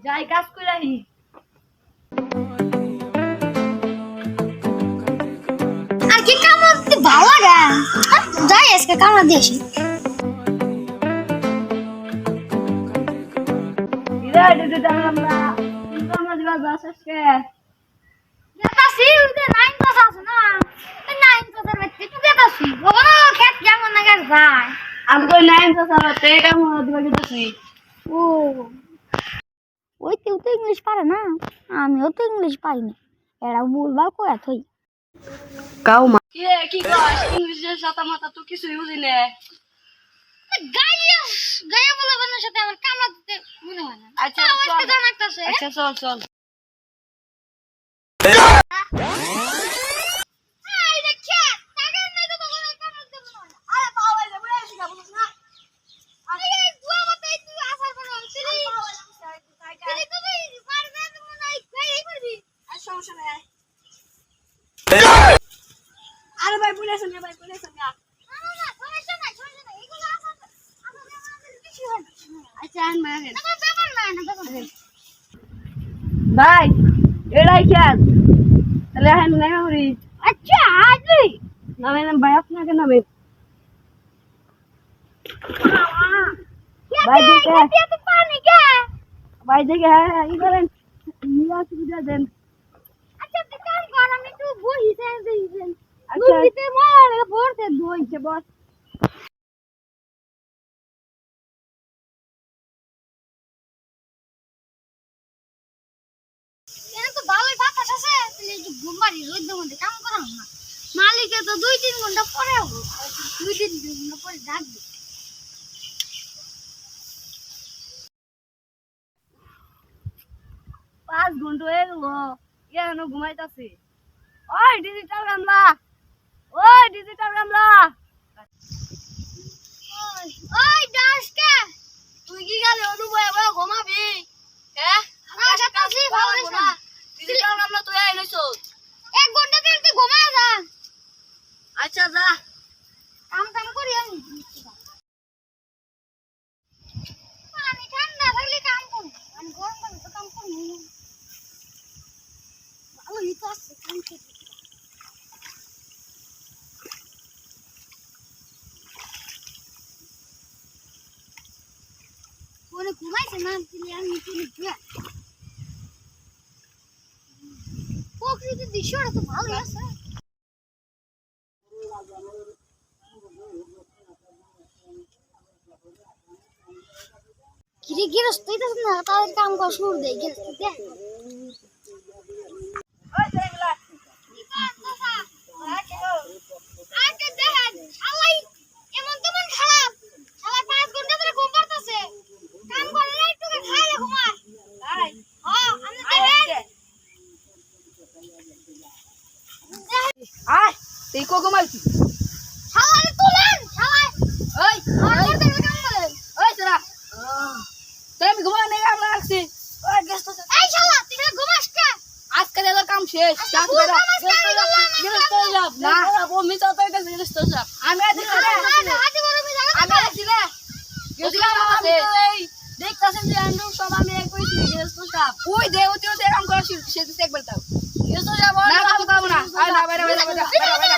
যাই কাজ করে আহি। আর কি কাম করতে ভালো লাগে যাই আজকে কামড়া দিয়েছি ইরে দিদি আমরা আমরা দিবা বাস আজকে গেতাছি উদে 9 ক্লাস আছে না 9 ক্লাসের মধ্যে তুই গেতাছি ও খেত কেমন না গেছ ভাই আমি তো নাইন তো সারা তে কাম দিবা গেছি। ও ওই তুই তো ইংলিশ পারে না আমিও তো ইংলিশ পারি না এরা বলবা কয়া থই কাউ মা কি কস ইংলিশের সাথে মাথা তো কিছু বুঝি না। গাইয়া গাইয়া বলে বানার সাথে আমার কামড়া দিতে মনে হয় না আচ্ছা আজকে জানাকতাছে আচ্ছা চল চল। আই দেখে টাকা নাই তো বলে কামড়া দেব না আরে বাবা রে বলে আসি গাবো না আরে দুয়া মতে তুই আসার পর ছিলি ছিলি তো তুই পারবে না মনে হয় কই করবি আর সমস্যা নাই আরে ভাই বলে আসেন ভাই বলে আসেন না সমস্যা নাই এগুলো আসা আমাদের কিছু হয় না আচ্ছা আন মারেন না ব্যাপার না ব্যাপার না ভাই এড়াই খেত তাহলে এখন নাই হরি আচ্ছা আজই নামে নাম ভাই আপনাকে নামে ভাই দেখে क्या तो पानी क्या ভাই দেখে হ্যাঁ ই করেন নিয়ে সুবিধা দেন। अच्छा तो काम कर हमें तू वो ही से देन अच्छा। दूध मोर बोर से धोई से बस এরা তো ভালোই বাতাস আছে তাহলে এই যে ঘুমবাড়ি রোদের মধ্যে কাম করা না মালিকে তো 2-3 ঘন্টা পরে হবে 2-3 ঘন্টা পরে ডাকবে 5 ঘন্টা হয়ে গেল এখনো ঘুমাইতাছি। ওই ডিজিটাল গামলা ওই ডাসকে তুই কি গেলে অনুভব এবার ঘুমাবি হ্যাঁ আমার সাথে আসি ভালো না ডিজিটাল গামলা তুই আইলছ 1 ঘন্টা দিন তুই ঘুমায় যা আচ্ছা যা কাম করি আমি পানি ঠান্ডা থাকলে কাম করব আমি গরম পানি তো কাম করব না ভালো হিট আছে কাম করতে ওরে ঘুমাইছে না তিনি আমি তিনি ঘুরা প্রকৃতির দৃশ্যটা তো ভালোই আছে কিরে গিরস্ত তো না তাদের কাম করা শুরু দেয় গিরস্ত দেখ ওই দেখলা আজকে দেখেন শালাই এমন তেমন খারাপ শালা 5 ঘন্টা ধরে ঘুম পাড়তাছে কাম করে না একটু খাইলে ঘুমায় আই হ্যাঁ আমি দেখেন আয় তুই কো ঘুমাইছি শালারে তুলেন শালাই ওই আমার কাম করেন ওই তোরা তুমি ঘুমা নেই আমরা রাখছি ওই ব্যস্ত এই শালা তুই ঘুমাস কে আজকে এলো কাম শেষ আজকে পুরো কাম আজকে আমি করলাম, গৃহস্থ যাব না ও মিছা তো এটা গৃহস্থ যাব আমি দেখছি হাতে বড় মে জায়গা আমি দেখছি না গৃহস্থ আমি তো এই দেখতাছেন যে আমরা সব আমি এক কইছি গৃহস্থ যাব ওই দেওতে কাম করা শেষ একবার দাও গৃহস্থ যাব না কাম করব না আয় না বাইরে বাইরে বাইরে